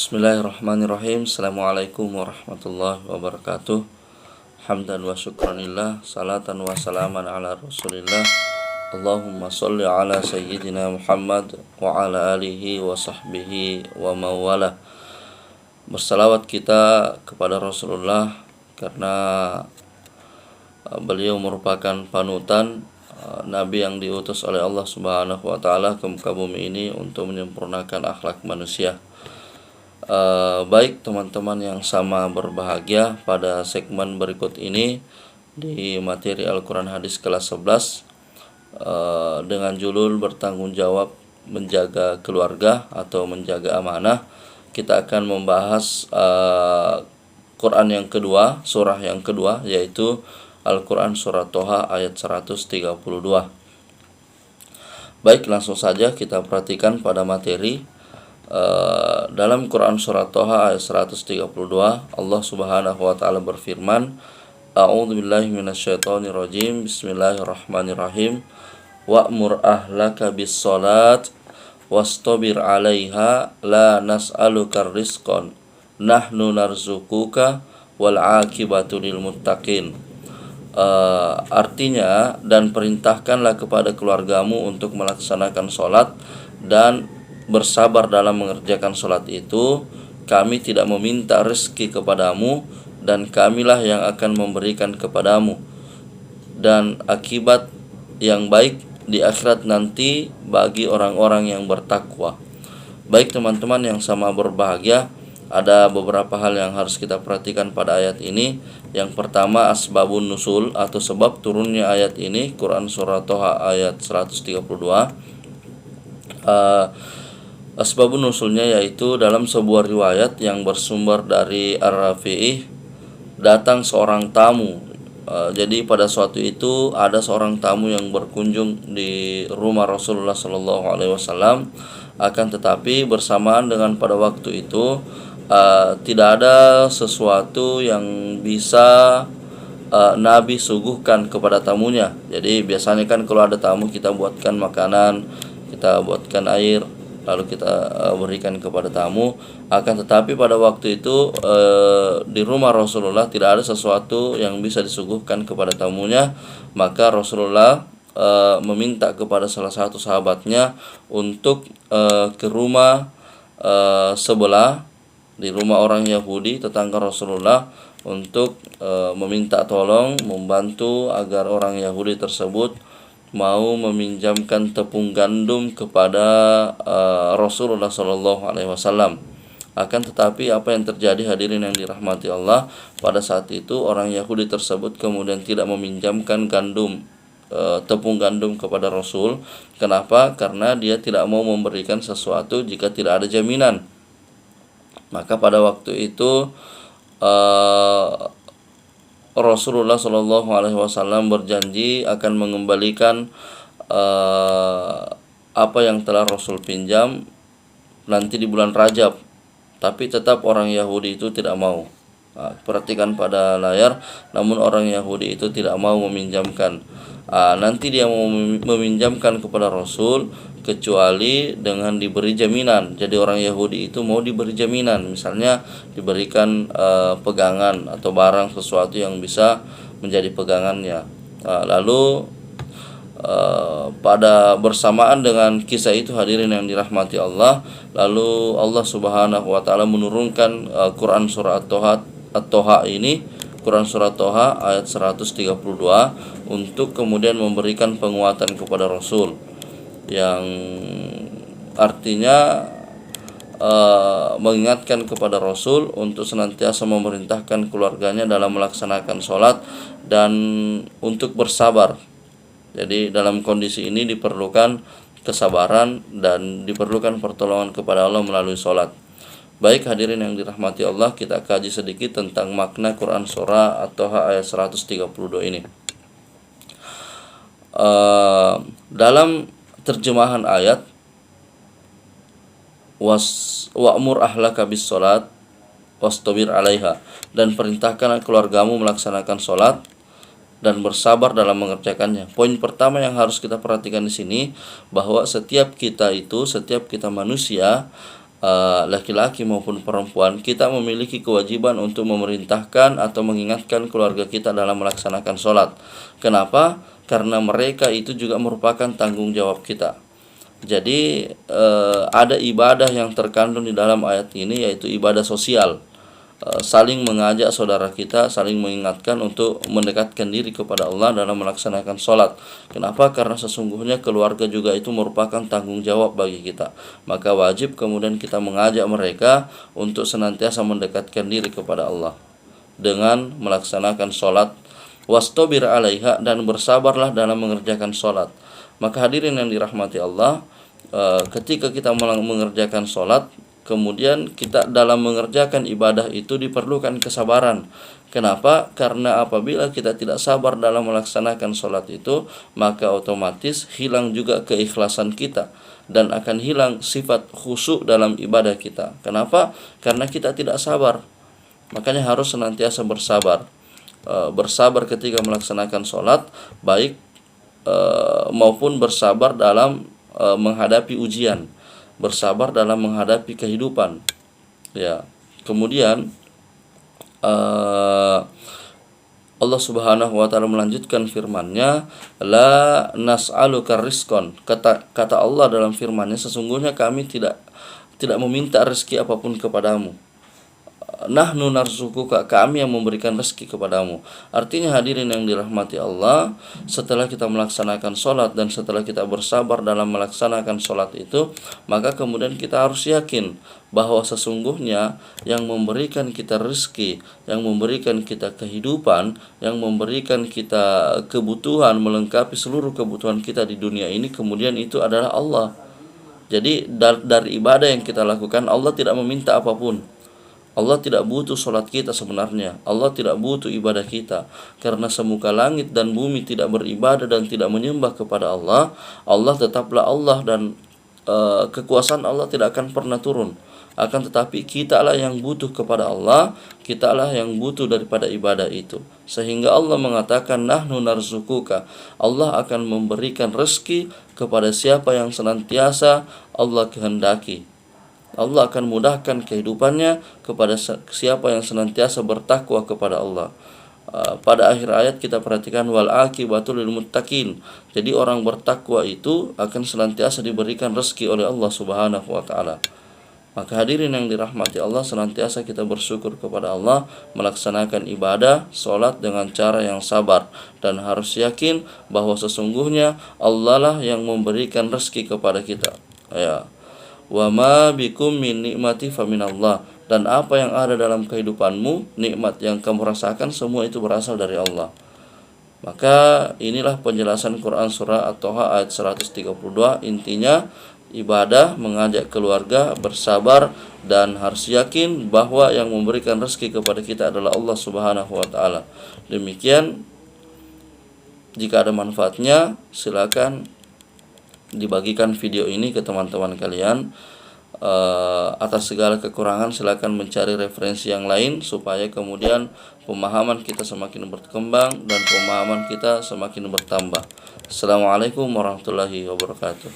Bismillahirrahmanirrahim. Assalamualaikum warahmatullahi wabarakatuh. Hamdan wa syukranillah, salatan wa salaman ala rasulillah. Allahumma salli ala sayyidina Muhammad wa ala alihi wa sahbihi wa mawala. Bersalawat kita kepada Rasulullah karena beliau merupakan panutan Nabi yang diutus oleh Allah Subhanahu wa taala ke muka bumi ini untuk menyempurnakan akhlak manusia. Baik teman-teman yang sama berbahagia, pada segmen berikut ini di materi Al-Quran Hadis kelas 11 dengan judul bertanggung jawab menjaga keluarga atau menjaga amanah, kita akan membahas Quran yang kedua, surah yang kedua, yaitu Al-Quran Surat Toha ayat 132. Baik, langsung saja kita perhatikan pada materi. Dalam Quran Surat Toha ayat 132, Allah Subhanahu wa taala berfirman, A'udzubillahi minasyaitonirrajim. Bismillahirrahmanirrahim. Wa'mur ahlaka bis-shalat wastabir 'alaiha la nas'aluka rizqan nahnu narzuquka wal 'aqibatu lil muttaqin. Artinya, dan perintahkanlah kepada keluargamu untuk melaksanakan sholat dan bersabar dalam mengerjakan sholat itu. Kami tidak meminta rezeki kepadamu, dan kamilah yang akan memberikan kepadamu, dan akibat yang baik di akhirat nanti bagi orang-orang yang bertakwa. Baik teman-teman yang sama berbahagia, ada beberapa hal yang harus kita perhatikan pada ayat ini. Yang pertama, asbabun nusul atau sebab turunnya ayat ini, Quran Surah Toha ayat 132. Asbabun nusulnya yaitu dalam sebuah riwayat yang bersumber dari Ar-Rafi'i, datang seorang tamu. Jadi pada suatu itu ada seorang tamu yang berkunjung di rumah Rasulullah SAW. Akan tetapi bersamaan dengan pada waktu itu tidak ada sesuatu yang bisa Nabi suguhkan kepada tamunya. Jadi biasanya kan kalau ada tamu kita buatkan makanan, kita buatkan air, lalu kita berikan kepada tamu. Akan tetapi pada waktu itu di rumah Rasulullah tidak ada sesuatu yang bisa disuguhkan kepada tamunya. Maka Rasulullah meminta kepada salah satu sahabatnya untuk ke rumah sebelah, di rumah orang Yahudi tetangga Rasulullah, untuk meminta tolong, membantu agar orang Yahudi tersebut mau meminjamkan tepung gandum kepada Rasulullah SAW. Akan tetapi apa yang terjadi, hadirin yang dirahmati Allah, pada saat itu orang Yahudi tersebut kemudian tidak meminjamkan tepung gandum kepada Rasul. Kenapa? Karena dia tidak mau memberikan sesuatu jika tidak ada jaminan. Maka pada waktu itu Rasulullah SAW berjanji akan mengembalikan apa yang telah Rasul pinjam nanti di bulan Rajab. Tapi tetap orang Yahudi itu tidak mau. Perhatikan pada layar, namun orang Yahudi itu tidak mau meminjamkan. Nanti dia mau meminjamkan kepada Rasul kecuali dengan diberi jaminan. Jadi orang Yahudi itu mau diberi jaminan, misalnya diberikan pegangan atau barang sesuatu yang bisa menjadi pegangannya. Lalu pada bersamaan dengan kisah itu, hadirin yang dirahmati Allah, lalu Allah Subhanahu wa taala menurunkan Quran surah At-Toha ini, Quran Surat Toha ayat 132, untuk kemudian memberikan penguatan kepada Rasul, yang artinya mengingatkan kepada Rasul untuk senantiasa memerintahkan keluarganya dalam melaksanakan sholat dan untuk bersabar. Jadi dalam kondisi ini diperlukan kesabaran dan diperlukan pertolongan kepada Allah melalui sholat. Baik hadirin yang dirahmati Allah, kita kaji sedikit tentang makna Quran Surah At-Toha ayat 132 ini. Dalam terjemahan ayat, wa'mur ahlaka bis sholat wastabir 'alaiha, dan perintahkan keluargamu melaksanakan sholat dan bersabar dalam mengerjakannya. Poin pertama yang harus kita perhatikan di sini, bahwa setiap kita manusia laki-laki maupun perempuan, kita memiliki kewajiban untuk memerintahkan atau mengingatkan keluarga kita dalam melaksanakan sholat. Kenapa? Karena mereka itu juga merupakan tanggung jawab kita. Jadi ada ibadah yang terkandung di dalam ayat ini, yaitu ibadah sosial. Saling mengajak saudara kita, saling mengingatkan untuk mendekatkan diri kepada Allah dalam melaksanakan sholat. Kenapa? Karena sesungguhnya keluarga juga itu merupakan tanggung jawab bagi kita. Maka wajib kemudian kita mengajak mereka untuk senantiasa mendekatkan diri kepada Allah dengan melaksanakan sholat. Wastabir alaiha, dan bersabarlah dalam mengerjakan sholat. Maka hadirin yang dirahmati Allah, ketika kita mengerjakan sholat, kemudian kita dalam mengerjakan ibadah itu diperlukan kesabaran. Kenapa? Karena apabila kita tidak sabar dalam melaksanakan sholat itu, maka otomatis hilang juga keikhlasan kita dan akan hilang sifat khusyuk dalam ibadah kita. Kenapa? Karena kita tidak sabar. Makanya harus senantiasa bersabar. Bersabar ketika melaksanakan sholat, baik maupun bersabar dalam menghadapi ujian, bersabar dalam menghadapi kehidupan. Ya, kemudian Allah Subhanahu wa taala melanjutkan firman-Nya, la nas'aluka rizqan. Kata Allah dalam firman-Nya, sesungguhnya kami tidak meminta rezeki apapun kepadamu. Nahnu narzuquka, kami yang memberikan rezeki kepadamu. Artinya hadirin yang dirahmati Allah, setelah kita melaksanakan sholat dan setelah kita bersabar dalam melaksanakan sholat itu, maka kemudian kita harus yakin bahwa sesungguhnya yang memberikan kita rezeki, yang memberikan kita kehidupan, yang memberikan kita kebutuhan, melengkapi seluruh kebutuhan kita di dunia ini, kemudian itu adalah Allah. Jadi dari ibadah yang kita lakukan, Allah tidak meminta apapun. Allah tidak butuh sholat kita sebenarnya. Allah tidak butuh ibadah kita. Karena semuka langit dan bumi tidak beribadah dan tidak menyembah kepada Allah, Allah tetaplah Allah, dan kekuasaan Allah tidak akan pernah turun. Akan tetapi kitalah yang butuh kepada Allah, kitalah yang butuh daripada ibadah itu. Sehingga Allah mengatakan, nahnu narzuquka, Allah akan memberikan rezeki kepada siapa yang senantiasa Allah kehendaki. Allah akan mudahkan kehidupannya kepada siapa yang senantiasa bertakwa kepada Allah. Pada akhir ayat kita perhatikan, wal aqibatu lil muttaqin. Jadi orang bertakwa itu akan senantiasa diberikan rezeki oleh Allah Subhanahu wa taala. Maka hadirin yang dirahmati Allah, senantiasa kita bersyukur kepada Allah, melaksanakan ibadah sholat dengan cara yang sabar, dan harus yakin bahwa sesungguhnya Allah lah yang memberikan rezeki kepada kita. Ya. Wa ma bikum min nikmati faminallah, dan apa yang ada dalam kehidupanmu, nikmat yang kamu rasakan, semua itu berasal dari Allah. Maka inilah penjelasan Quran surah At-Taha ayat 132. Intinya ibadah, mengajak keluarga, bersabar, dan harus yakin bahwa yang memberikan rezeki kepada kita adalah Allah Subhanahu wa taala. Demikian, jika ada manfaatnya silakan dibagikan video ini ke teman-teman kalian. Atas segala kekurangan silakan mencari referensi yang lain, supaya kemudian pemahaman kita semakin berkembang dan pemahaman kita semakin bertambah. Assalamualaikum warahmatullahi wabarakatuh.